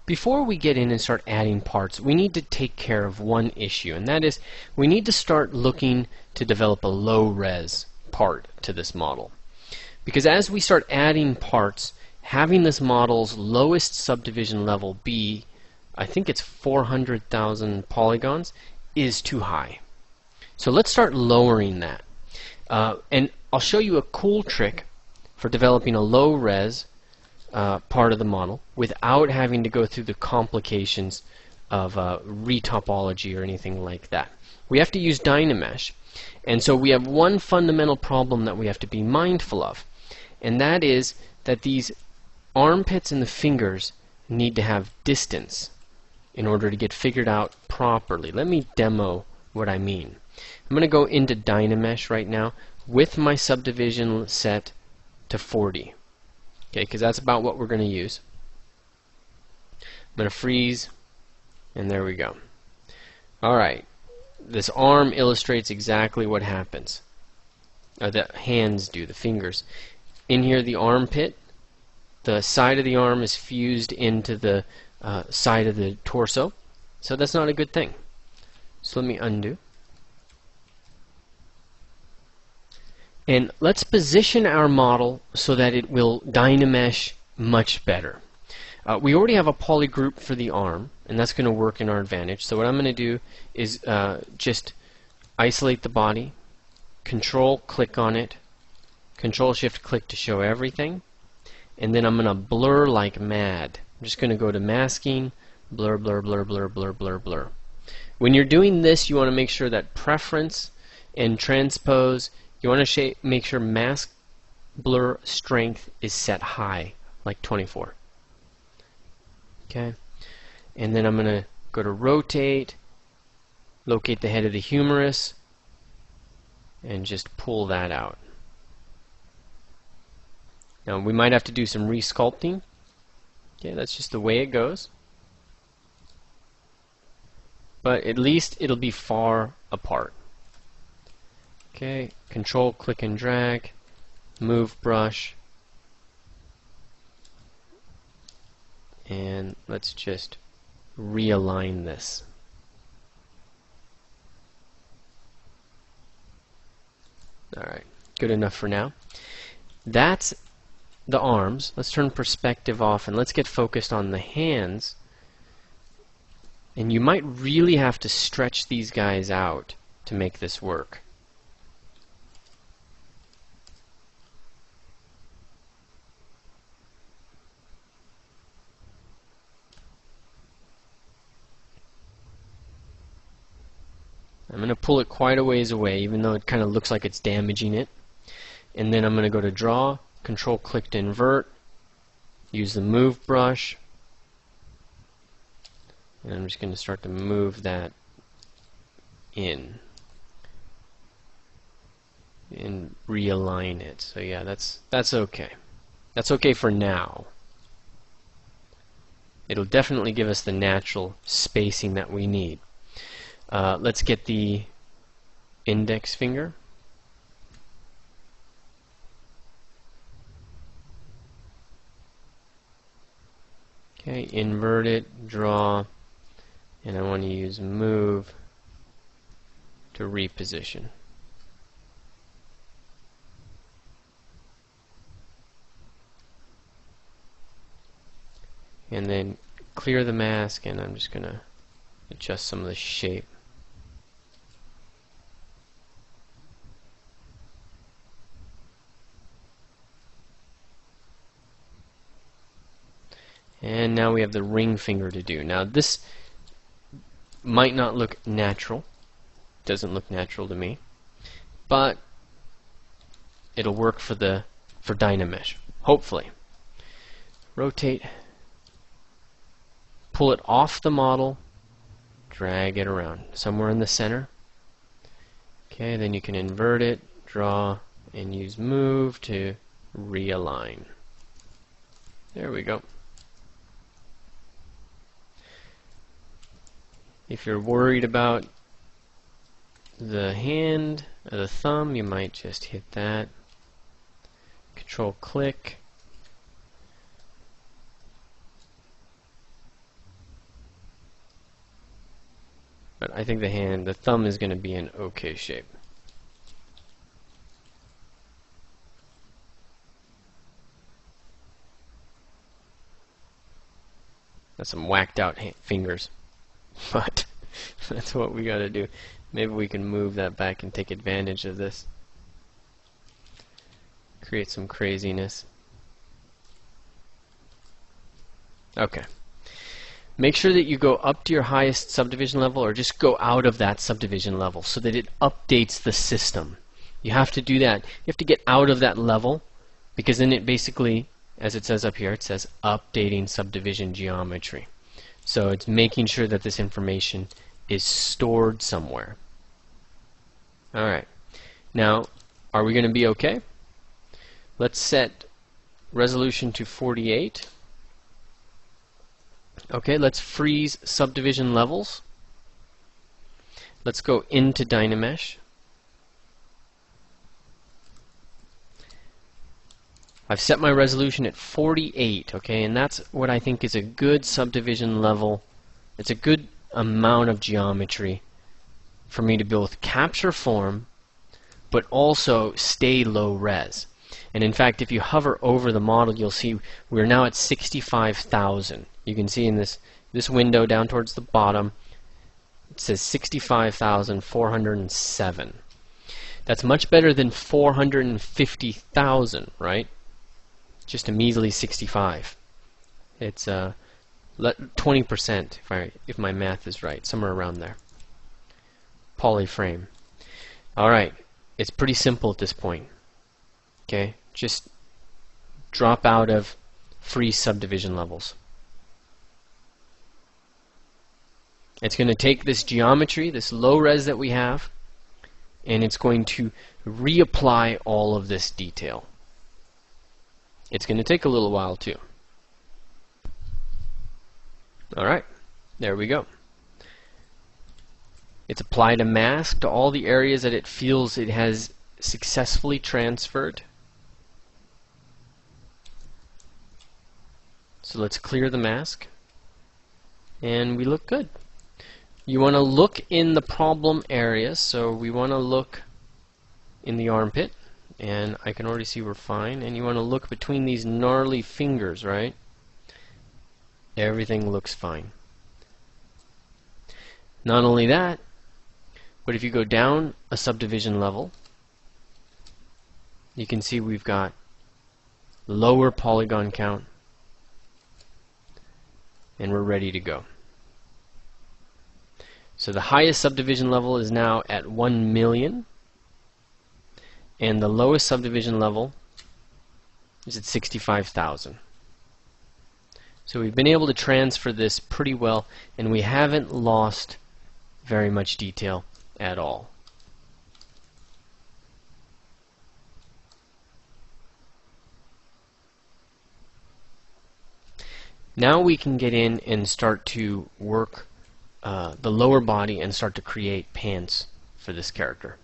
before we get in and start adding parts, we need to take care of one issue, and that is we need to start looking to develop a low-res part to this model. Because as we start adding parts, having this model's lowest subdivision level be, I think it's 400,000 polygons, is too high. So let's start lowering that. And I'll show you a cool trick for developing a low-res part of the model without having to go through the complications of retopology or anything like that. We have to use DynaMesh, and so we have one fundamental problem that we have to be mindful of, and that is that these armpits and the fingers need to have distance in order to get figured out properly. Let me demo what I mean. I'm going to go into DynaMesh right now with my subdivision set to 40. Okay, because that's about what we're going to use. I'm going to freeze, and there we go. Alright, this arm illustrates exactly what happens. The hands do, the fingers. In here, the armpit, the side of the arm is fused into the side of the torso, so that's not a good thing. So let me undo. And let's position our model so that it will DynaMesh much better. We already have a poly group for the arm, and that's going to work in our advantage. So what I'm going to do is just isolate the body, Control click on it, Control Shift click to show everything, and then I'm going to blur like mad. I'm just going to go to masking, blur, blur, blur, blur, blur, blur, blur. When you're doing this, you want to make sure that preference and transpose, you want to make sure mask blur strength is set high, like 24. Okay, and then I'm going to go to rotate, locate the head of the humerus, and just pull that out. Now we might have to do some resculpting. Okay, that's just the way it goes. But at least it'll be far apart. Okay, Control, click and drag, move brush, and let's just realign this. Alright, good enough for now. That's the arms. Let's turn perspective off and let's get focused on the hands. And you might really have to stretch these guys out to make this work. I'm going to pull it quite a ways away, even though it kind of looks like it's damaging it. And then I'm going to go to Draw, Control click to invert, use the Move brush, and I'm just going to start to move that in and realign it. So yeah, that's okay. That's okay for now. It'll definitely give us the natural spacing that we need. Let's get the index finger. Okay, invert it, draw, and I want to use move to reposition. And then clear the mask, and I'm just going to adjust some of the shape. And now we have the ring finger to do. Now this might not look natural. Doesn't look natural to me. But it'll work for DynaMesh. Hopefully. Rotate. Pull it off the model. Drag it around. Somewhere in the center. Okay, then you can invert it, draw, and use move to realign. There we go. If you're worried about the hand or the thumb, you might just hit that. Control click. I think the thumb is going to be an okay shape. That's some whacked out fingers, but that's what we got to do. Maybe we can move that back and take advantage of this. Create some craziness. Okay. Make sure that you go up to your highest subdivision level, or just go out of that subdivision level so that it updates the system. You have to do that. You have to get out of that level, because then it basically, as it says up here, it says updating subdivision geometry. So it's making sure that this information is stored somewhere. Alright. Now, are we going to be okay? Let's set resolution to 48. Okay, let's freeze subdivision levels. Let's go into DynaMesh. I've set my resolution at 48, okay, and that's what I think is a good subdivision level. It's a good amount of geometry for me to both capture form but also stay low res. And in fact, if you hover over the model, you'll see we're now at 65,000. You can see in this window down towards the bottom, it says 65,407. That's much better than 450,000, right? Just a measly 65. It's 20%, if my math is right, somewhere around there. Polyframe. All right, it's pretty simple at this point. Okay, just drop out of freeze subdivision levels. It's going to take this geometry, this low res that we have, and it's going to reapply all of this detail. It's going to take a little while too. Alright, there we go. It's applied a mask to all the areas that it feels it has successfully transferred. So let's clear the mask, and we look good. You want to look in the problem areas, so we want to look in the armpit, and I can already see we're fine. And you want to look between these gnarly fingers, right? Everything looks fine. Not only that, but if you go down a subdivision level, you can see we've got lower polygon count, and we're ready to go. So the highest subdivision level is now at 1 million, and the lowest subdivision level is at 65,000. So we've been able to transfer this pretty well, and we haven't lost very much detail at all. Now we can get in and start to work the lower body and start to create pants for this character.